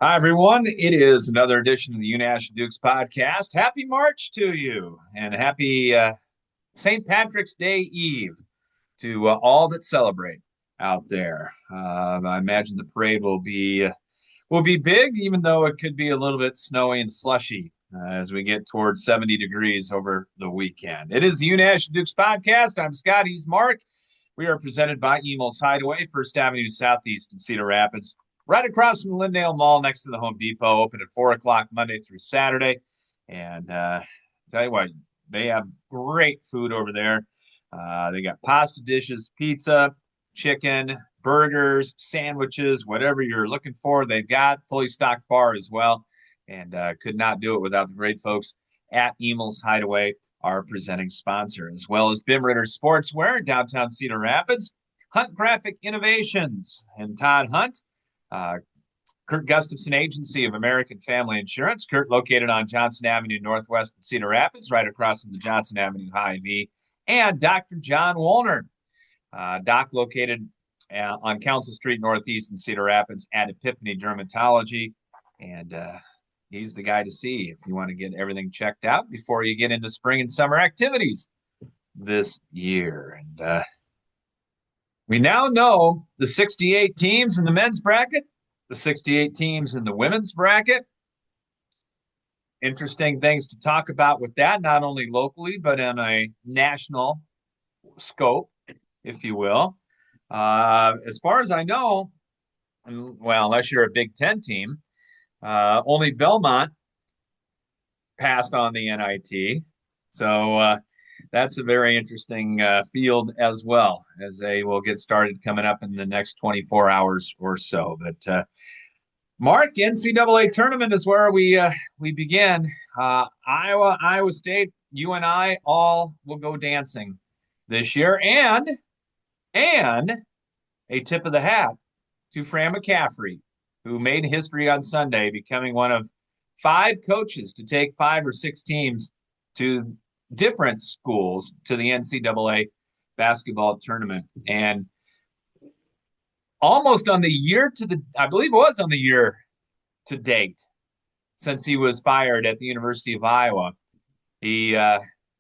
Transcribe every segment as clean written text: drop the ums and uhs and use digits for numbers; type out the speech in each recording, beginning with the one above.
Hi, everyone. It is another edition of the Unash Dukes podcast. Happy March to you and happy St. Patrick's Day Eve to all that celebrate out there. I imagine the parade will be big, even though it could be a little bit snowy and slushy as we get towards 70 degrees over the weekend. It is the Unash Dukes podcast. I'm Scott. He's Mark. We are presented by Emo's Hideaway, First Avenue Southeast in Cedar Rapids, right across from the Lindale Mall next to the Home Depot, open at 4 o'clock Monday through Saturday. And tell you what, they have great food over there. They got pasta dishes, pizza, chicken, burgers, sandwiches, whatever you're looking for. They've got fully stocked bar as well. And could not do it without the great folks at Emo's Hideaway, our presenting sponsor, as well as Bim Ritter Sportswear in downtown Cedar Rapids, Hunt Graphic Innovations, and Todd Hunt, uh, Kurt Gustafson Agency of American Family Insurance. Kurt located on Johnson Avenue Northwest in Cedar Rapids, right across from the Johnson Avenue Hy-V, and Dr. John Woolner. Doc located on Council Street Northeast in Cedar Rapids at Epiphany Dermatology. And he's the guy to see if you want to get everything checked out before you get into spring and summer activities this year. And we now know the 68 teams in the men's bracket, the 68 teams in the women's bracket. Interesting things to talk about with that, not only locally, but in a national scope, if you will. As far as I know, well, unless you're a Big Ten team, only Belmont passed on the NIT. So that's a very interesting field as well, as they will get started coming up in the next 24 hours or so. But Mark, NCAA tournament is where we begin. Iowa State, UNI all will go dancing this year, and a tip of the hat to Fran McCaffrey, who made history on Sunday, becoming one of 5 coaches to take 5 or 6 teams to different schools to the NCAA basketball tournament. And almost on the year to the, I believe it was on the year to date since he was fired at the University of Iowa. He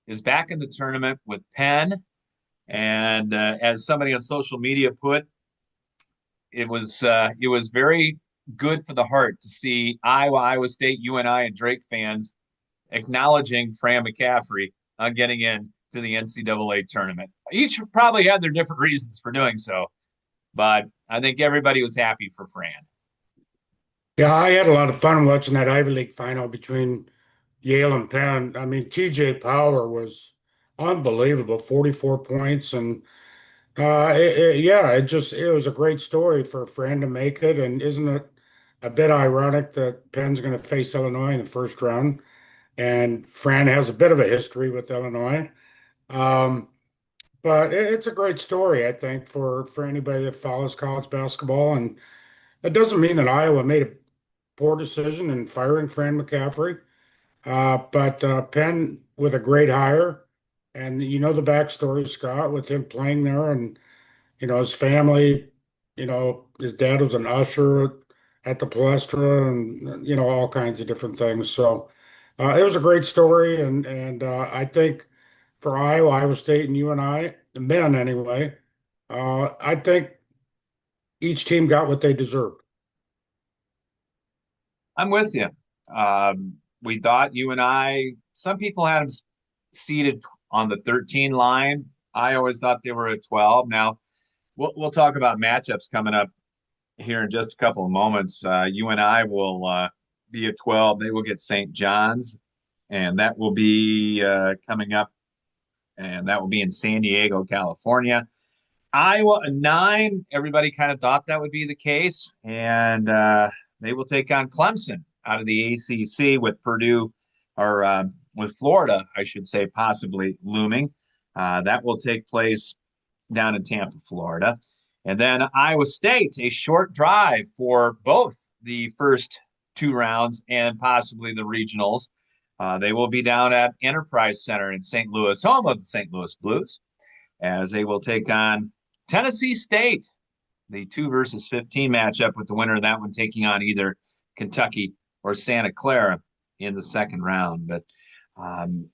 is back in the tournament with Penn. And as somebody on social media put, it was very good for the heart to see Iowa State, UNI, and Drake fans acknowledging Fran McCaffrey on getting in to the NCAA tournament. Each probably had their different reasons for doing so, but I think everybody was happy for Fran. Yeah, I had a lot of fun watching that Ivy League final between Yale and Penn. I mean, TJ Power was unbelievable, 44 points. And yeah, it was a great story for Fran to make it. And isn't it a bit ironic that Penn's going to face Illinois in the first round? And Fran has a bit of a history with Illinois. Um, but it's a great story, I think, for anybody that follows college basketball. And it doesn't mean that Iowa made a poor decision in firing Fran McCaffrey. But Penn with a great hire, and you know the backstory, Scott, with him playing there, and his family. His dad was an usher at the Palestra, and all kinds of different things. So it was a great story, and I think for Iowa State, and UNI, the men anyway, I think each team got what they deserved. I'm with you. We thought UNI, some people had them seated on the 13 line. I always thought they were at 12. Now, we'll talk about matchups coming up here in just a couple of moments. UNI will be at 12. They will get St. John's, and that will be coming up, and that will be in San Diego, California. Iowa a 9. Everybody kind of thought that would be the case, and they will take on Clemson out of the ACC with Purdue or with Florida, I should say, possibly looming. That will take place down in Tampa, Florida. And then Iowa State, a short drive for both the first 2 rounds and possibly the regionals. They will be down at Enterprise Center in St. Louis, home of the St. Louis Blues, as they will take on Tennessee State, the 2 versus 15 matchup, with the winner of that one taking on either Kentucky or Santa Clara in the second round. But um,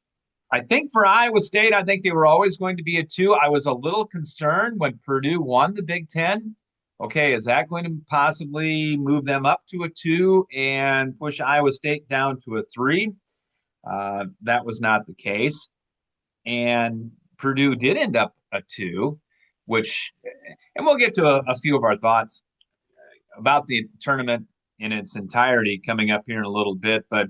I think for Iowa State, I think they were always going to be a 2. I was a little concerned when Purdue won the Big Ten. Okay, is that going to possibly move them up to a 2 and push Iowa State down to a 3? That was not the case. And Purdue did end up a 2, which, and we'll get to a few of our thoughts about the tournament in its entirety coming up here in a little bit. But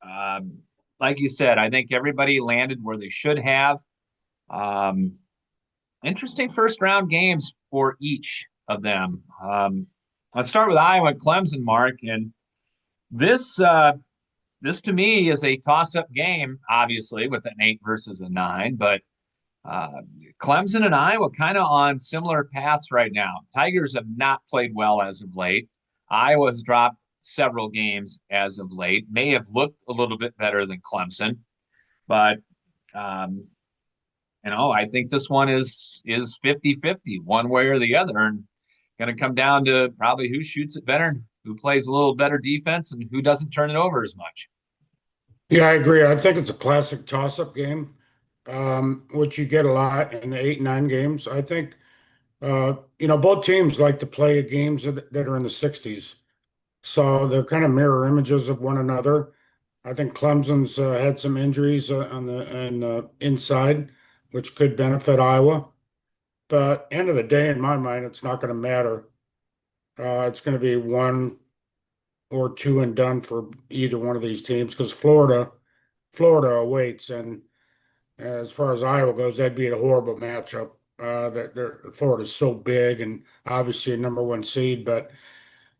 um, like you said, I think everybody landed where they should have. Um, Interesting first round games for each of them. Let's start with Iowa and Clemson, Mark. And this to me is a toss up game, obviously, with an 8 versus a 9. But uh, Clemson and Iowa kind of on similar paths right now. Tigers have not played well as of late. Iowa's dropped several games as of late, may have looked a little bit better than Clemson, but um, I think this one is 50-50 one way or the other, and going to come down to probably who shoots it better, who plays a little better defense, and who doesn't turn it over as much. Yeah, I agree. I think it's a classic toss-up game, which you get a lot in the 8 and 9 games. I think both teams like to play games that are in the 60s, so they're kind of mirror images of one another. I think Clemson's had some injuries on the inside, which could benefit Iowa. But end of the day, in my mind, it's not going to matter. It's going to be 1 or 2 and done for either one of these teams because Florida awaits, and as far as Iowa goes, that'd be a horrible matchup. Florida's so big and obviously a number 1 seed, but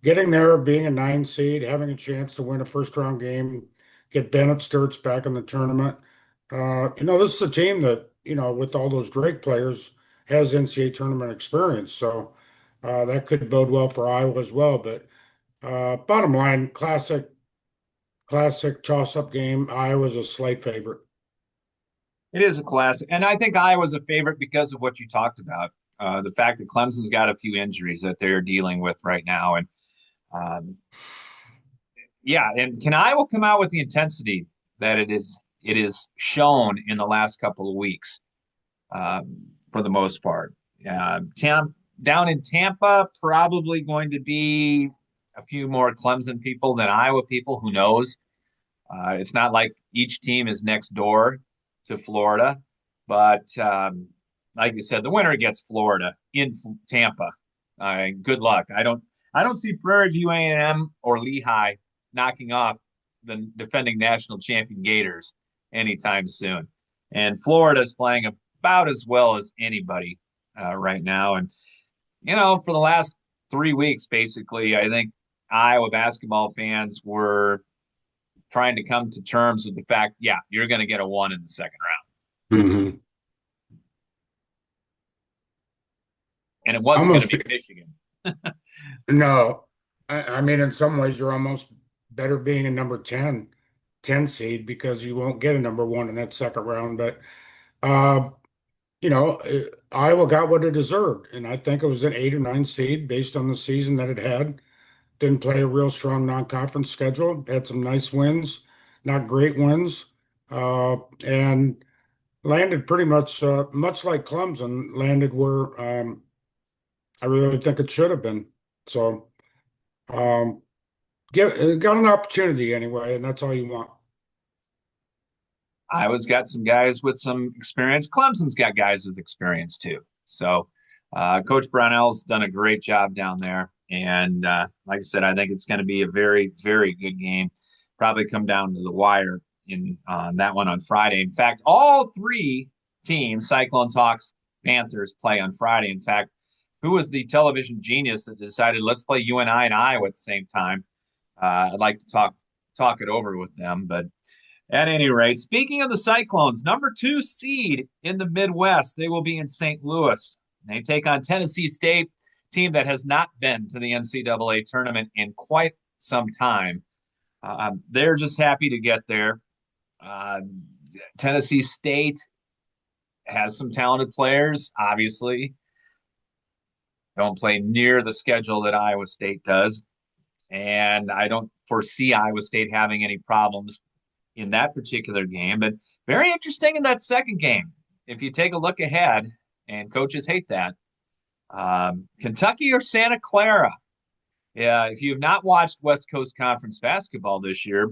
getting there, being a 9 seed, having a chance to win a first round game, get Bennett Sturts back in the tournament. This is a team that, with all those Drake players, has NCAA tournament experience. So that could bode well for Iowa as well. But bottom line, classic toss-up game. Iowa's a slight favorite. It is a classic, and I think Iowa's a favorite because of what you talked about. The fact that Clemson's got a few injuries that they're dealing with right now, and um, yeah, and can Iowa come out with the intensity that it is shown in the last couple of weeks, for the most part? Down in Tampa, probably going to be a few more Clemson people than Iowa people. Who knows? It's not like each team is next door to Florida, but like you said, the winner gets Florida in Tampa. Good luck. I don't see Prairie View A&M or Lehigh knocking off the defending national champion Gators anytime soon. And Florida is playing about as well as anybody right now. And for the last 3 weeks, basically, I think Iowa basketball fans were trying to come to terms with the fact, yeah, you're going to get a 1 in the second round. Mm-hmm. And it wasn't going to Almost, be Michigan. no. I mean, in some ways, you're almost better being a number 10 seed because you won't get a number 1 in that second round. But, uh, Iowa got what it deserved. And I think it was an 8 or 9 seed based on the season that it had. Didn't play a real strong non-conference schedule. Had some nice wins, not great wins, and landed pretty much like Clemson, landed where I really think it should have been. So um, got an opportunity anyway, and that's all you want. Iowa's got some guys with some experience. Clemson's got guys with experience too. So Coach Brownell's done a great job down there. And like I said, I think it's going to be a very, very good game. Probably come down to the wire in that one on Friday. In fact, all 3 teams, Cyclones, Hawks, Panthers, play on Friday. In fact, who was the television genius that decided let's play UNI and Iowa at the same time? I'd like to talk it over with them, but at any rate, speaking of the Cyclones, number 2 seed in the Midwest, they will be in St. Louis. They take on Tennessee State, team that has not been to the NCAA tournament in quite some time. They're just happy to get there. Uh, Tennessee State has some talented players, obviously. Don't play near the schedule that Iowa State does. and I don't foresee Iowa State having any problems in that particular game. But very interesting in that second game. If you take a look ahead, and coaches hate that, Kentucky or Santa Clara. Yeah, if you have not watched West Coast Conference basketball this year,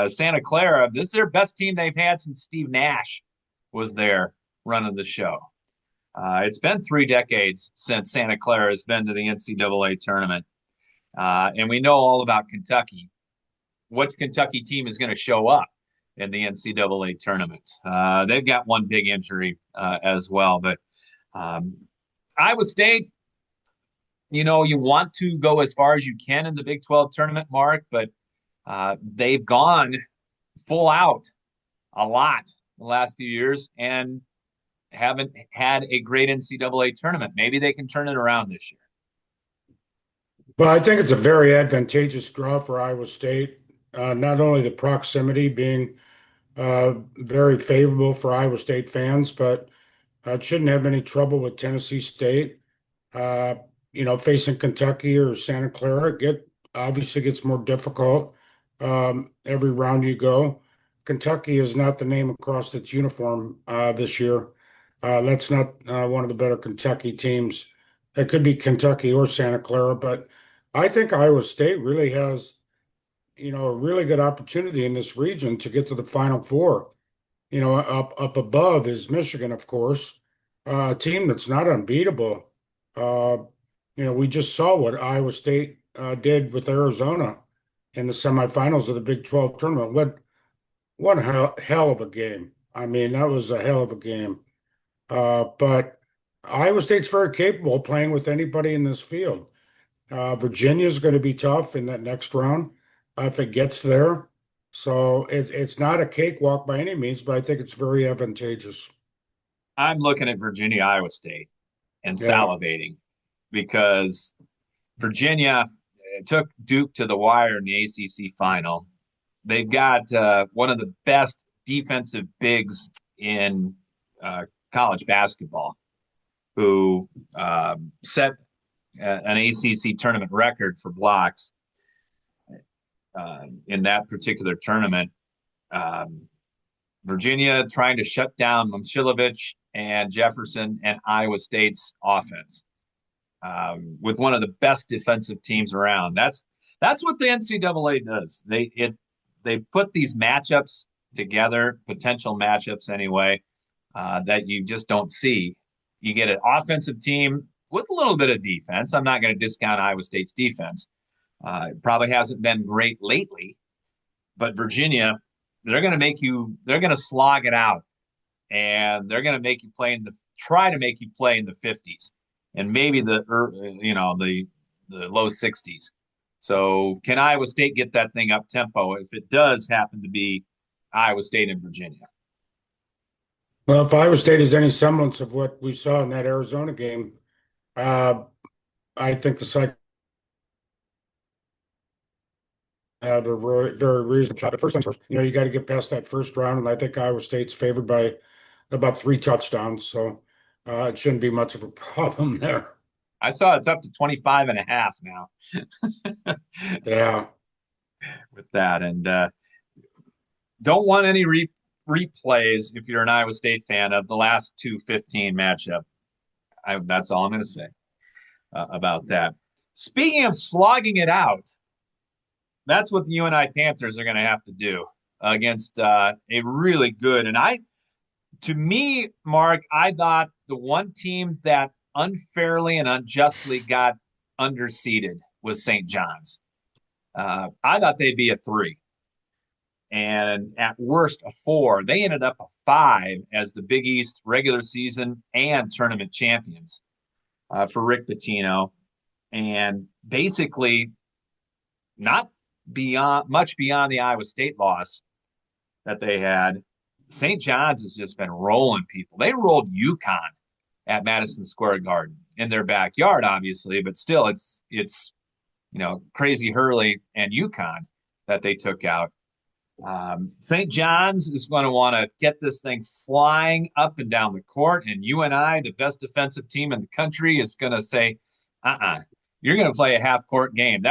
Santa Clara, this is their best team they've had since Steve Nash was there running the show. It's been 3 decades since Santa Clara has been to the NCAA tournament. And we know all about Kentucky. What Kentucky team is going to show up in the NCAA tournament? They've got one big injury as well. But Iowa State, you want to go as far as you can in the Big 12 tournament, Mark, but they've gone full out a lot the last few years and haven't had a great NCAA tournament. Maybe they can turn it around this year. Well, I think it's a very advantageous draw for Iowa State. Not only the proximity being very favorable for Iowa State fans, but it shouldn't have any trouble with Tennessee State. Uh, Facing Kentucky or Santa Clara, obviously gets more difficult every round you go. Kentucky is not the name across its uniform this year. That's not one of the better Kentucky teams. It could be Kentucky or Santa Clara, but I think Iowa State really has, a really good opportunity in this region to get to the Final Four. Up above is Michigan, of course, a team that's not unbeatable. Uh, we just saw what Iowa State did with Arizona in the semifinals of the Big 12 tournament. What a hell of a game. I mean, that was a hell of a game. But Iowa State's very capable of playing with anybody in this field. Virginia's going to be tough in that next round if it gets there. So it's not a cakewalk by any means, but I think it's very advantageous. I'm looking at Virginia, Iowa State, and Yeah. salivating because Virginia took Duke to the wire in the ACC final. They've got one of the best defensive bigs in college basketball, who set an ACC tournament record for blocks in that particular tournament. Virginia trying to shut down Momcilovic and Jefferson and Iowa State's offense with one of the best defensive teams around. That's what the NCAA does. They put these matchups together, potential matchups anyway, that you just don't see. You get an offensive team with a little bit of defense. I'm not going to discount Iowa State's defense. It probably hasn't been great lately, but Virginia, they're going to slog it out, and they're going to try to make you play in the 50s and maybe the low 60s. So can Iowa State get that thing up tempo if it does happen to be Iowa State and Virginia? Well, if Iowa State is any semblance of what we saw in that Arizona game, uh, I think the side have a very, very reasonable shot. But first things first, you got to get past that first round, and I think Iowa State's favored by about 3 touchdowns, so it shouldn't be much of a problem there. I saw it's up to 25 and a half now. Yeah. With that. And don't want any replays if you're an Iowa State fan of the last 2-15 matchup. That's all I'm going to say about that. Speaking of slogging it out, that's what the UNI Panthers are going to have to do against a really good. And to me, Mark, I thought the one team that unfairly and unjustly got underseeded was St. John's. I thought they'd be a 3. And at worst, a 4. They ended up a 5 as the Big East regular season and tournament champions for Rick Pitino. And basically, not much beyond the Iowa State loss that they had, St. John's has just been rolling people. They rolled UConn at Madison Square Garden in their backyard, obviously, but still, it's Crazy Hurley and UConn that they took out. St. John's is going to want to get this thing flying up and down the court, and UNI, the best defensive team in the country, is going to say, you're going to play a half-court game.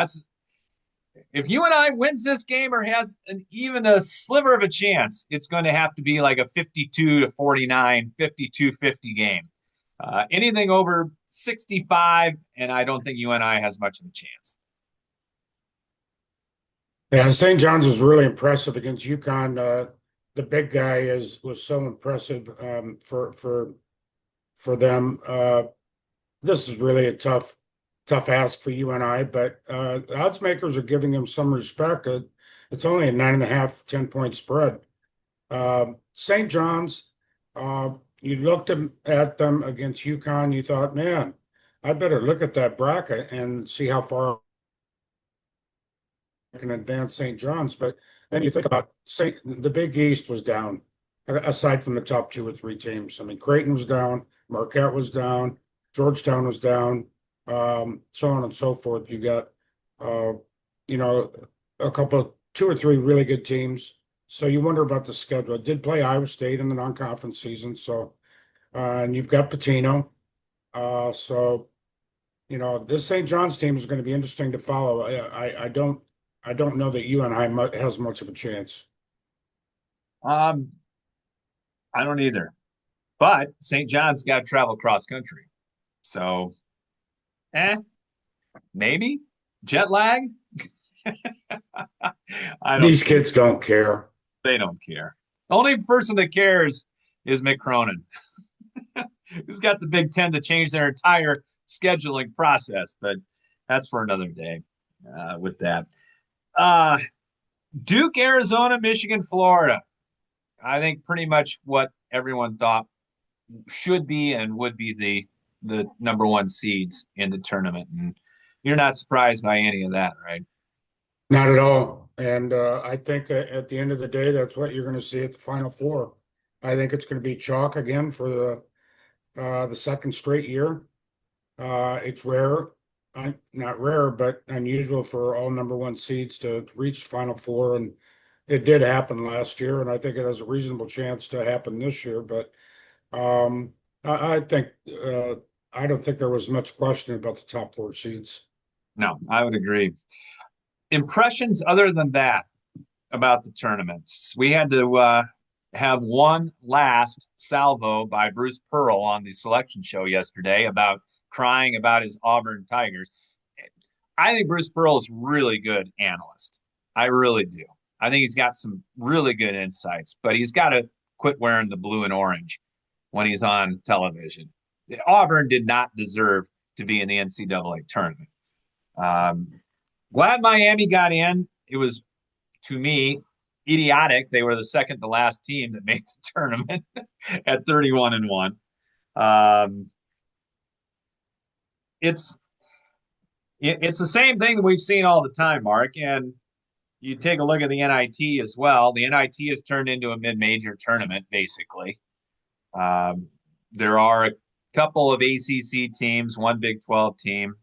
If UNI wins this game or has even a sliver of a chance, it's going to have to be like a 52-49, 52-50 game. Anything over 65, and I don't think UNI has much of a chance. Yeah, St. John's was really impressive against UConn. The big guy is was so impressive for them. This is really a tough ask for UNI, but odds makers are giving them some respect. It's only a 9.5, 10 point spread. St. John's, you looked at them against UConn, you thought, man, I better look at that bracket and see how far I can advance St. John's. But then you think about the Big East was down, aside from the top two or three teams. I mean, Creighton was down, Marquette was down, Georgetown was down, so on and so forth. You got, uh, you know, a couple, two or three really good teams. So you wonder about the schedule. It did play Iowa State in the non-conference season, so and you've got Patino. So this St. John's team is going to be interesting to follow. I don't know that UNI has much of a chance. Um, I don't either. But St. John's got to travel cross country. So, maybe jet lag. I don't These think kids don't care. they don't care. The only person that cares is Mick Cronin, who's got the Big Ten to change their entire scheduling process. But that's for another day. With that, uh, Duke, Arizona, Michigan, Florida. I think pretty much what everyone thought should be and would be the number one seeds in the tournament, and you're not surprised by any of that, right? Not at all. And I think at the end of the day, that's what you're going to see at the Final Four. I think it's going to be chalk again for the second straight year. It's rare, not rare, but unusual for all number one seeds to reach Final Four, and it did happen last year, and I think it has a reasonable chance to happen this year. But um, I think I don't think there was much question about the top four seeds. No, I would agree. Impressions other than that about the tournaments. We had to have one last salvo by Bruce Pearl on the selection show yesterday about crying about his Auburn Tigers. I think Bruce Pearl is really good analyst. I really do. I think he's got some really good insights, but he's got to quit wearing the blue and orange when he's on television. Auburn did not deserve to be in the NCAA tournament. Um, Glad Miami got in. It was, to me, idiotic. They were the second to last team that made the tournament at 31-1. Um, it's it's the same thing that we've seen all the time, Mark. And you take a look at the NIT as well. The NIT has turned into a mid-major tournament, basically. Um, there are a couple of ACC teams, one Big 12 team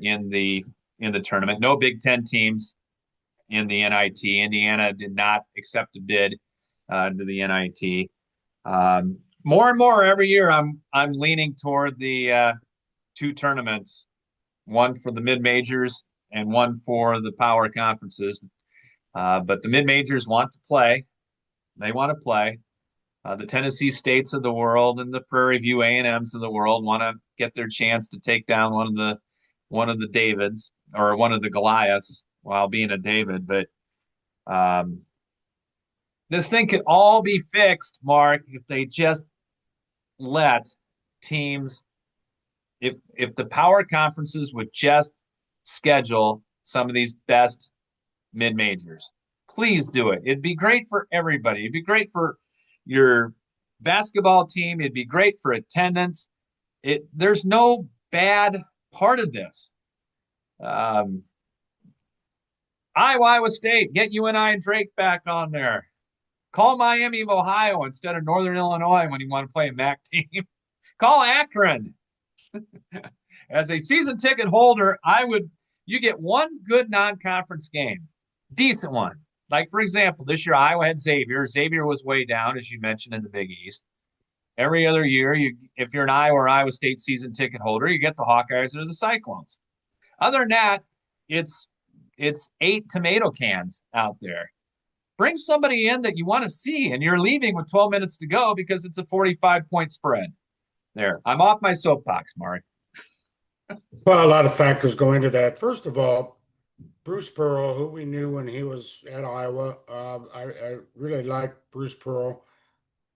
in the tournament. No Big 10 teams in the NIT. Indiana did not accept a bid to the NIT. More and more every year, I'm leaning toward the two tournaments, one for the mid majors and one for the power conferences. But the mid majors want to play; they want to play. The Tennessee States of the world and the Prairie View A&Ms of the world want to get their chance to take down one of the Davids or one of the Goliaths while being a David. But um, this thing could all be fixed, Mark, if they just let teams, if the power conferences would just schedule some of these best mid majors. Please do it. It'd be great for everybody. It'd be great for your basketball team. It'd be great for attendance. There's no bad part of this. Iowa State, get UNI and Drake back on there. Call Miami of Ohio instead of Northern Illinois when you want to play a MAC team. Call Akron. As a season ticket holder, you get one good non-conference game, decent one. Like, for example, this year Iowa had Xavier. Xavier was way down, as you mentioned, in the Big East. Every other year, if you're an Iowa or Iowa State season ticket holder, you get the Hawkeyes or the Cyclones. Other than that, it's it's 8 tomato cans out there. Bring somebody in that you want to see, and you're leaving with 12 minutes to go because it's a 45-point spread. There, I'm off my soapbox, Mark. Well, a lot of factors go into that. First of all, Bruce Pearl, who we knew when he was at Iowa, I really like Bruce Pearl.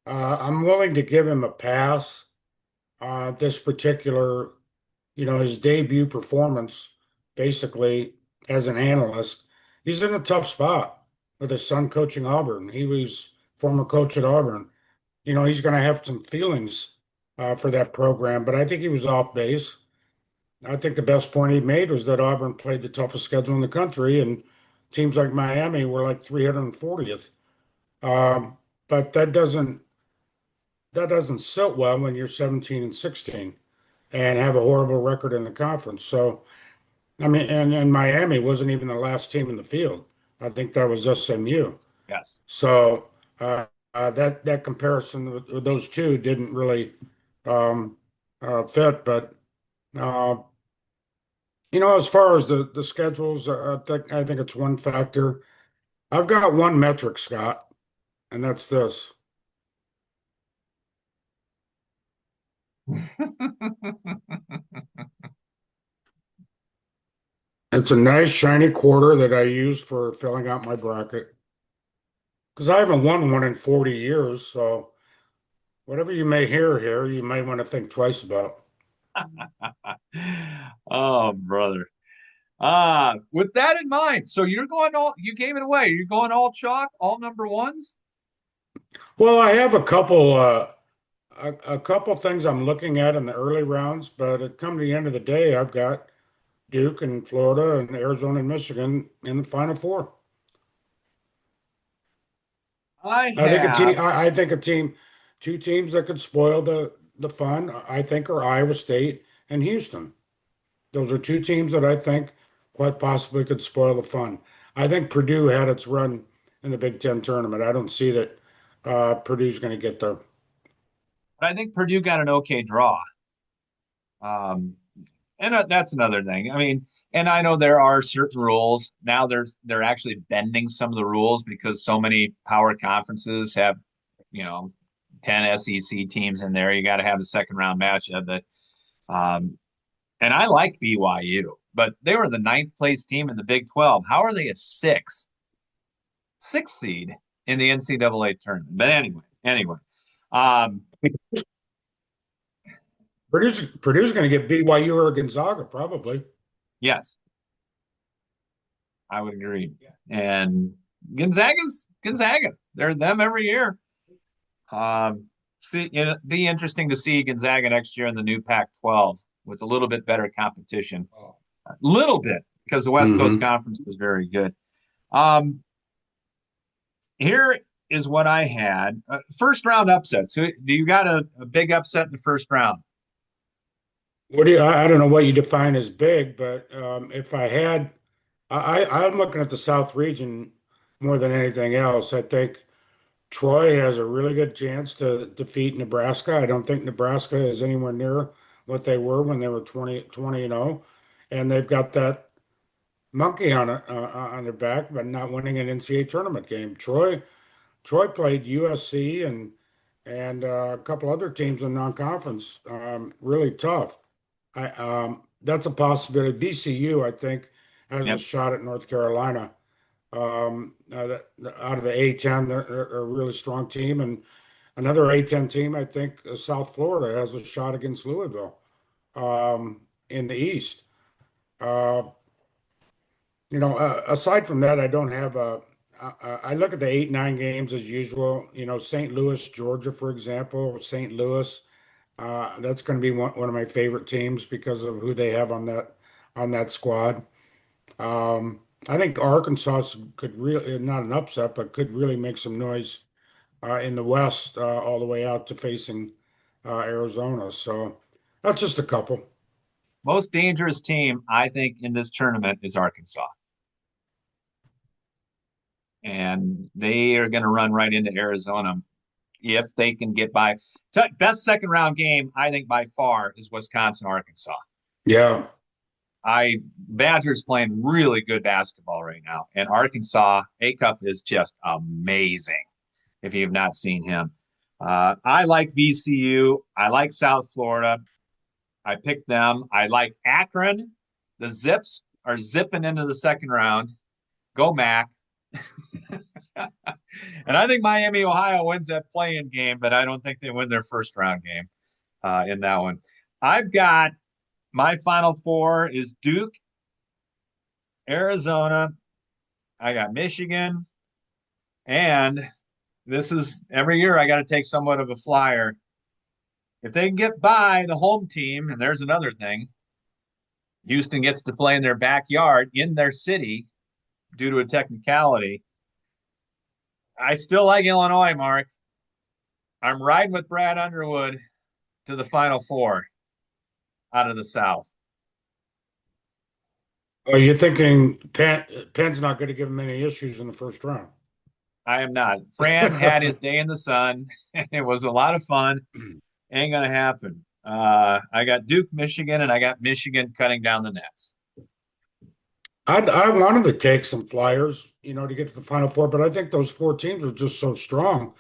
I'm willing to give him a pass this particular, his debut performance, basically as an analyst. He's in a tough spot with his son coaching Auburn. He was former coach at Auburn. He's going to have some feelings for that program, but I think he was off base. I think the best point he made was that Auburn played the toughest schedule in the country, and teams like Miami were like 340th. But that doesn't sit well when you're 17 and 16 and have a horrible record in the conference. So, I mean, and Miami wasn't even the last team in the field. I think that was SMU. Yes. So that comparison with those two didn't really um, fit. But uh, as far as the schedules, I think it's one factor. I've got one metric, Scott, and that's this. It's a nice shiny quarter that I use for filling out my bracket because I haven't won one in 40 years. So whatever you may hear here, you may want to think twice about. Oh, brother. With that in mind, so you gave it away. You're going all chalk, all number ones? Well, I have a couple things I'm looking at in the early rounds, but at come to the end of the day, I've got Duke and Florida and Arizona and Michigan in the Final Four. I I think a have. team. I think a team, two teams that could spoil the fun. I think are Iowa State and Houston. Those are two teams that I think quite possibly could spoil the fun. I think Purdue had its run in the Big Ten tournament. I don't see that Purdue's going to get there. But I think Purdue got an okay draw. Um, and that's another thing. I mean, and I know there are certain rules now. They're actually bending some of the rules because so many power conferences have, you know, 10 SEC teams in there. You got to have a second round matchup. But and I like BYU, but they were the ninth place team in the Big 12. How are they a sixth seed in the NCAA tournament? But anyway, um, Purdue's going to get BYU or Gonzaga probably. yes, I would agree. And Gonzaga's Gonzaga. They're them every year. See, it'll be interesting to see Gonzaga next year in the new Pac-12 with a little bit better competition. A little bit because the West Coast Hmm. Conference is very good. Um, Here is what I had. First round upsets. Do you got a big upset in the first round? I don't know what you define as big, but if I had, I'm looking at the South region more than anything else. I think Troy has a really good chance to defeat Nebraska. I don't think Nebraska is anywhere near what they were when they were 20 and 0, and they've got that monkey on their back, but not winning an NCAA tournament game. Troy played USC and a couple other teams in non-conference, really tough. That's a possibility. VCU, I think, has a Yep. shot at North Carolina. Out of the A10, they're a really strong team, and another A10 team, I think, South Florida has a shot against Louisville in the East. Uh, aside from that, I don't have a. I look at the 8-9 games as usual. St. Louis, Georgia, for example. St. Louis, that's going to be one of my favorite teams because of who they have on that squad. I think Arkansas could really, not an upset, but could really make some noise in the West all the way out to facing Arizona. So that's just a couple. Most dangerous team, I think, in this tournament is Arkansas. And they are going to run right into Arizona if they can get by. Best second round game, I think, by far, is Wisconsin Arkansas. Yeah. I Badgers playing really good basketball right now, and Arkansas Acuff is just amazing. If you have not seen him, I like VCU. I like South Florida. I picked them. I like Akron. The Zips are zipping into the second round. Go Mac. And I think Miami, Ohio wins that play-in game, but I don't think they win their first round game in that one. I've got my final four is Duke, Arizona. I got Michigan, and this is every year I got to take somewhat of a flyer. If they can get by the home team, and there's another thing, Houston gets to play in their backyard in their city due to a technicality. I still like Illinois, Mark. I'm riding with Brad Underwood to the Final Four out of the South. Are you thinking Penn's not going to give him any issues in the first round? I am not. Fran had his day in the sun, and it was a lot of fun. Ain't gonna happen. I got Duke, Michigan, and I got Michigan cutting down the nets. I wanted to take some flyers, to get to the Final Four, but I think those four teams are just so strong.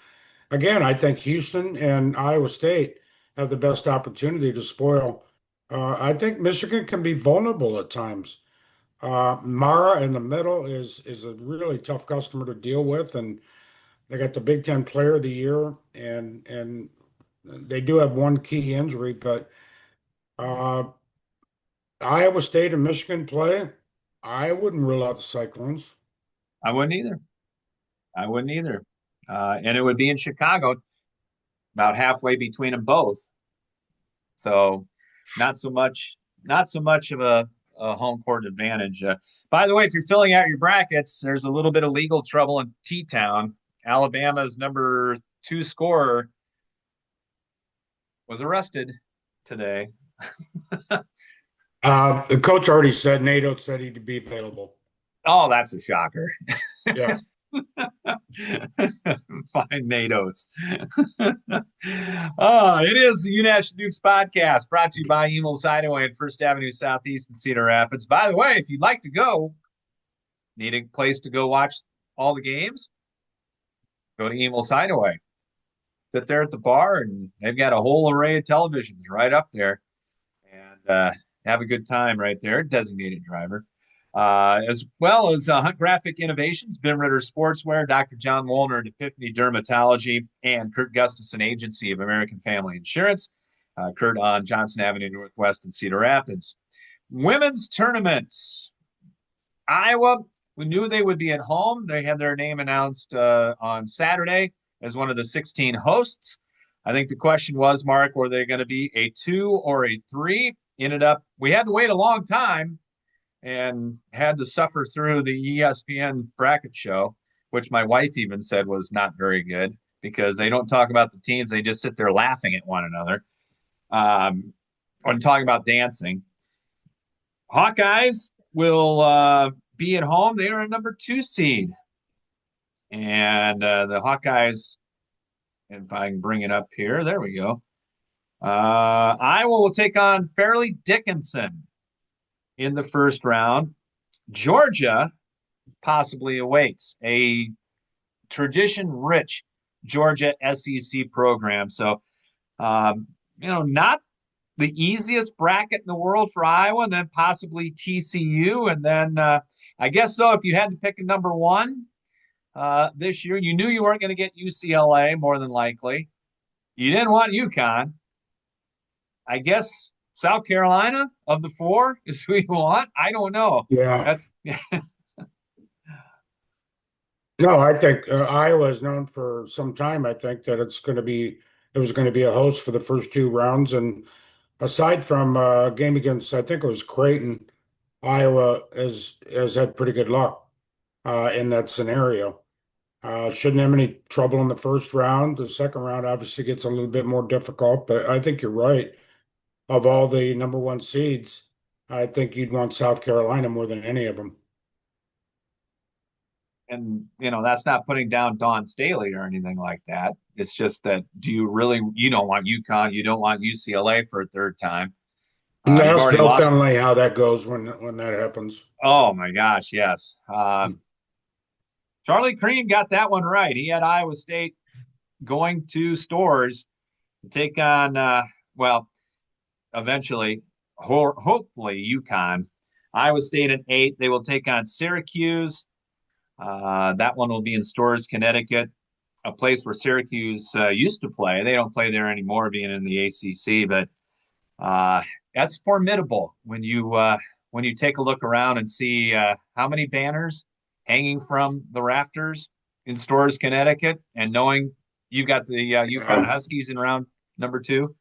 Again, I think Houston and Iowa State have the best opportunity to spoil. I think Michigan can be vulnerable at times. Mara in the middle is a really tough customer to deal with, and they got the Big Ten Player of the Year, and they do have one key injury, but uh, Iowa State and Michigan play. I wouldn't rule out the Cyclones. I wouldn't either. I wouldn't either. And it would be in Chicago, about halfway between them both. So not so much of a home court advantage. By the way, if you're filling out your brackets, there's a little bit of legal trouble in T-Town. Alabama's number 2 scorer was arrested today. The coach already said, NATO said he'd be available. Oh, that's a shocker. Yeah. Fine NATO's. Oh, it is the Unash Dukes podcast brought to you by Emil's Hideaway at First Avenue Southeast in Cedar Rapids. By the way, if you'd like to go, need a place to go watch all the games, go to Emil's Hideaway. Sit there at the bar, and they've got a whole array of televisions right up there, and have a good time right there. Designated driver. As well as Hunt Graphic Innovations, Bim Ritter Sportswear, Dr. John Wolner and Epiphany Dermatology, and Kurt Gustafson Agency of American Family Insurance. Kurt on Johnson Avenue Northwest in Cedar Rapids. Women's tournaments. Iowa, we knew they would be at home. They had their name announced on Saturday as one of the 16 hosts. I think the question was, Mark, were they going to be a 2 or a 3? Ended up, we had to wait a long time and had to suffer through the ESPN bracket show, which my wife even said was not very good because they don't talk about the teams. They just sit there laughing at one another when talking about dancing. Hawkeyes will be at home. They are a number 2 seed. And the Hawkeyes, if I can bring it up here, there we go. Iowa will take on Fairleigh Dickinson in the first round. Georgia possibly awaits a tradition-rich Georgia SEC program. So, not the easiest bracket in the world for Iowa, and then possibly TCU. And then I guess so, if you had to pick a number 1 this year, you knew you weren't going to get UCLA more than likely. You didn't want UConn. I guess South Carolina of the 4 is who you want. I don't know. Yeah. That's No, I think Iowa is known for some time. I think that it was going to be a host for the first 2 rounds. And aside from a game against, I think it was Creighton, Iowa has had pretty good luck in that scenario. Shouldn't have any trouble in the first round. The second round obviously gets a little bit more difficult, but I think you're right. Of all the number 1 seeds, I think you'd want South Carolina more than any of them. and that's not putting down Dawn Staley or anything like that. It's just that you don't want UConn, you don't want UCLA for a third time. You've Ask already Bill lost. Finley how that goes when that happens. Oh my gosh, yes. Charlie Crean got that one right. He had Iowa State going to Stores to take on, well, eventually, hopefully, UConn. Iowa State at 8. They will take on Syracuse. That one will be in Stores, Connecticut, a place where Syracuse used to play. They don't play there anymore, being in the ACC, but uh, that's formidable when you take a look around and see how many banners hanging from the rafters in Stores, Connecticut, and knowing you got the UConn Um, Huskies in round number 2.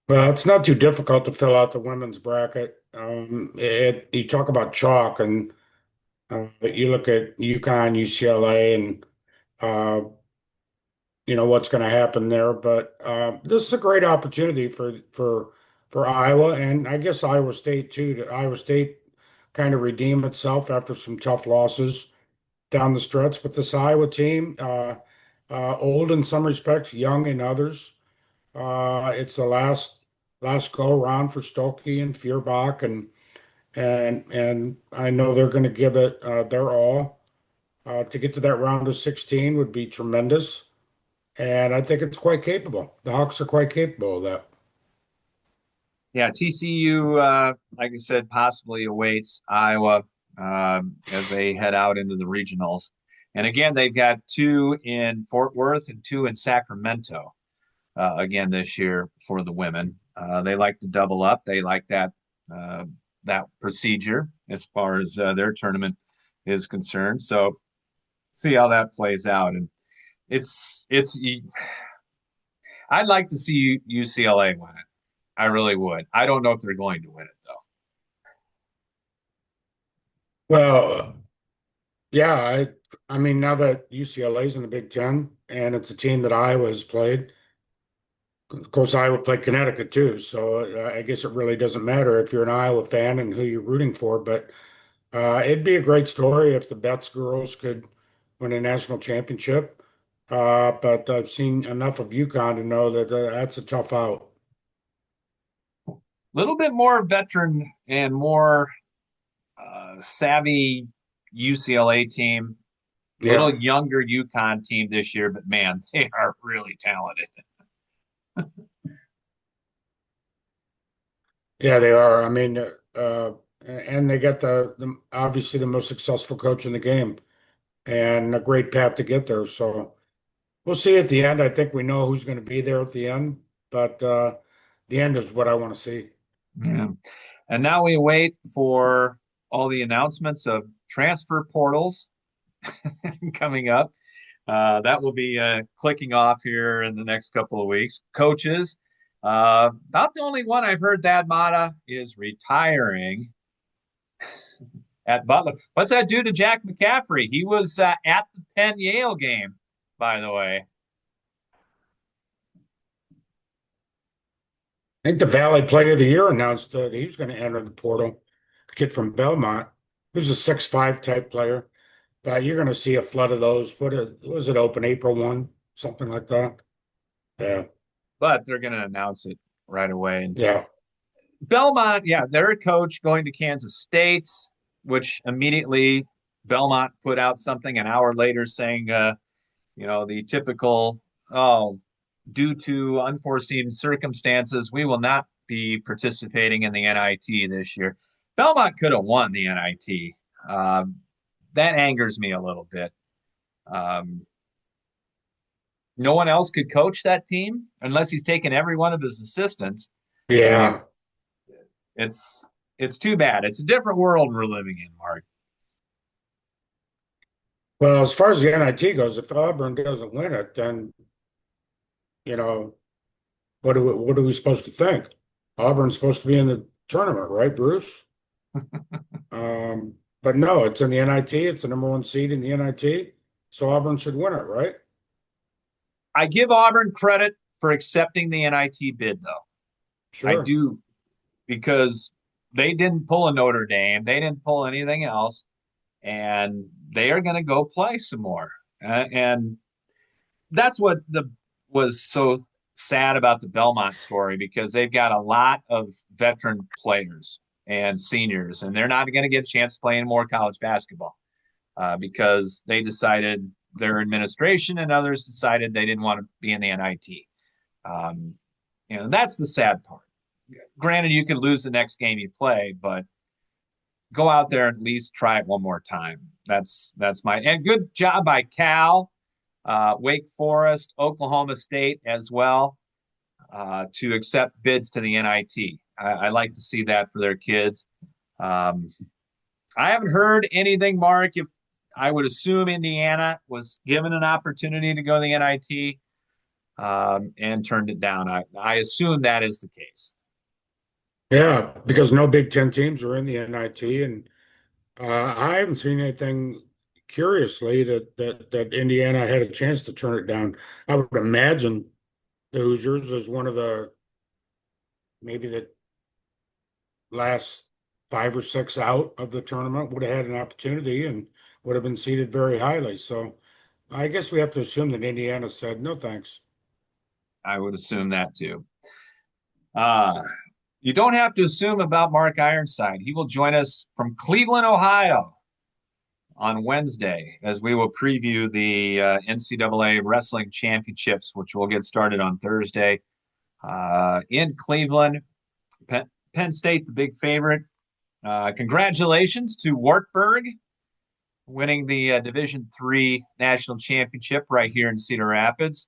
well, it's not too difficult to fill out the women's bracket. You talk about chalk, and you look at UConn, UCLA, and uh, what's going to happen there. But this is a great opportunity for Iowa, and I guess Iowa State too. To Iowa State kind of redeem itself after some tough losses down the stretch. But this Iowa team, old in some respects, young in others. It's the last go around for Stokey and Feuerbach, and I know they're going to give it their all. To get to that round of 16 would be tremendous. And I think it's quite capable. The Hawks are quite capable of that. Yeah, TCU, like I said, possibly awaits Iowa as they head out into the regionals. And again, they've got 2 in Fort Worth and 2 in Sacramento again this year for the women. They like to double up. They like uh, that procedure as far as their tournament is concerned. So see how that plays out. And it's I'd like to see UCLA win it. I really would. I don't know if they're going to win it though. Well, yeah, I mean now that UCLA's in the Big Ten and it's a team that Iowa has played. Of course, Iowa played Connecticut too, so I guess it really doesn't matter if you're an Iowa fan and who you're rooting for. But it'd be a great story if the Betts girls could win a national championship. But I've seen enough of UConn to know that that's a tough out. Little bit more veteran and more savvy UCLA team. Little Yeah. younger UConn team this year, but man, they are really talented. Yeah, they are. I mean, and they got the obviously the most successful coach in the game and a great path to get there. So we'll see at the end. I think we know who's going to be there at the end, but the end is what I want to see. Yeah. And now we wait for all the announcements of transfer portals coming up. That will be clicking off here in the next couple of weeks. Coaches, about the only one I've heard Thad Matta is retiring at Butler. What's that do to Jack McCaffrey? He was at the Penn Yale game, by the way. I think the Valley Player of the Year announced that he was going to enter the portal. The kid from Belmont, who's a 6'5" type player. You're going to see a flood of those. Was it open April 1, something like that? Yeah. But they're going to announce it right away. And Yeah. Belmont, yeah, their coach going to Kansas State, which immediately Belmont put out something an hour later saying, the typical, oh, due to unforeseen circumstances, we will not be participating in the NIT this year. Belmont could have won the NIT. That angers me a little bit. Um, no one else could coach that team unless he's taken every one of his assistants. I mean, Yeah. it's it's too bad. It's a different world we're living in, Mark. Well, as far as the NIT goes, if Auburn doesn't win it, then, you know, what are we supposed to think? Auburn's supposed to be in the tournament, right, Bruce? But no, it's in the NIT. It's the number one seed in the NIT. So Auburn should win it, right? I give Auburn credit for accepting the NIT bid, though. I Sure. do, because they didn't pull a Notre Dame, they didn't pull anything else, and they are going to go play some more. And that's what the was so sad about the Belmont story because they've got a lot of veteran players and seniors, and they're not going to get a chance to play any more college basketball because they decided their administration and others decided they didn't want to be in the NIT. Um, that's the sad part. Granted, you could lose the next game you play, but go out there and at least try it one more time. That's my and good job by Cal, Wake Forest, Oklahoma State as well to accept bids to the NIT. I like to see that for their kids. I haven't heard anything, Mark. If I would assume Indiana was given an opportunity to go to the NIT and turned it down. I assume that is the case. Yeah, because no Big Ten teams are in the NIT, and I haven't seen anything curiously that Indiana had a chance to turn it down. I would imagine the Hoosiers is one of the maybe the last five or six out of the tournament would have had an opportunity and would have been seated very highly. So I guess we have to assume that Indiana said no thanks. I would assume that too. Uh, you don't have to assume about Mark Ironside. He will join us from Cleveland, Ohio on Wednesday as we will preview the NCAA Wrestling Championships, which will get started on Thursday in Cleveland. Penn State, the big favorite. Congratulations to Wartburg winning the Division III national championship right here in Cedar Rapids.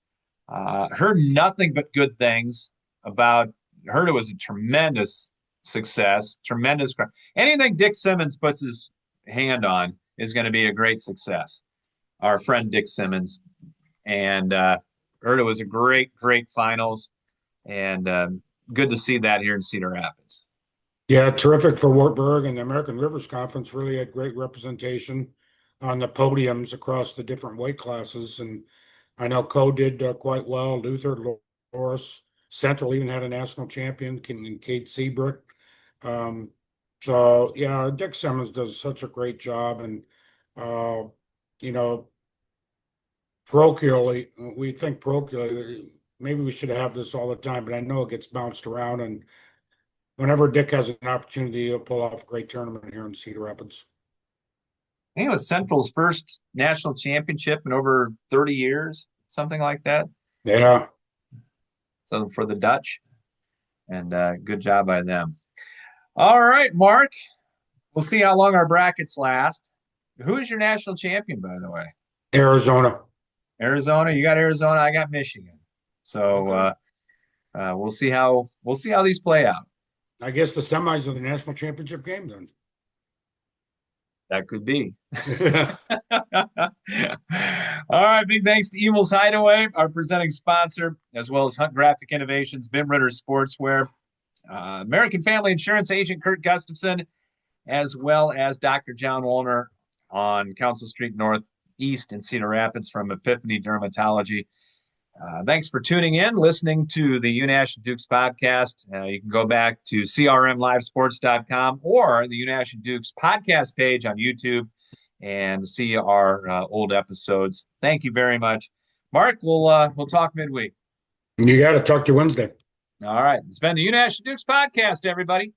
Heard nothing but good things about. Heard it was a tremendous success, tremendous. Anything Dick Simmons puts his hand on is going to be a great success. Our friend Dick Simmons, and heard it was a great finals, and good to see that here in Cedar Rapids. Yeah, terrific for Wartburg, and the American Rivers Conference really had great representation on the podiums across the different weight classes. And I know Co did quite well. Luther, Loris, Central even had a national champion in Kate Seabrook. Um, so yeah, Dick Simmons does such a great job, and uh, you know, parochially, we think parochially, maybe we should have this all the time, but I know it gets bounced around, and whenever Dick has an opportunity, he'll pull off a great tournament here in Cedar Rapids. I think it was Central's first national championship in over 30 years, something like that. Yeah. So for the Dutch, and good job by them. All right, Mark. We'll see how long our brackets last. Who is your national champion, by the way? Arizona. Arizona. You got Arizona. I got Michigan. So Okay. We'll see how these play out. I guess the semis of the national championship game then. That could be. All right. Big thanks to Evil's Hideaway, our presenting sponsor, as well as Hunt Graphic Innovations, Bim Ritter Sportswear, American Family Insurance agent Kurt Gustafson, as well as Dr. John Wolner on Council Street Northeast in Cedar Rapids from Epiphany Dermatology. Thanks for tuning in, listening to the Unash and Dukes podcast. You can go back to crmlivesports.com or the Unash and Dukes podcast page on YouTube and see our old episodes. Thank you very much. Mark, we'll talk midweek. You got to talk to you Wednesday. All right. It's been the Unash and Dukes podcast, everybody.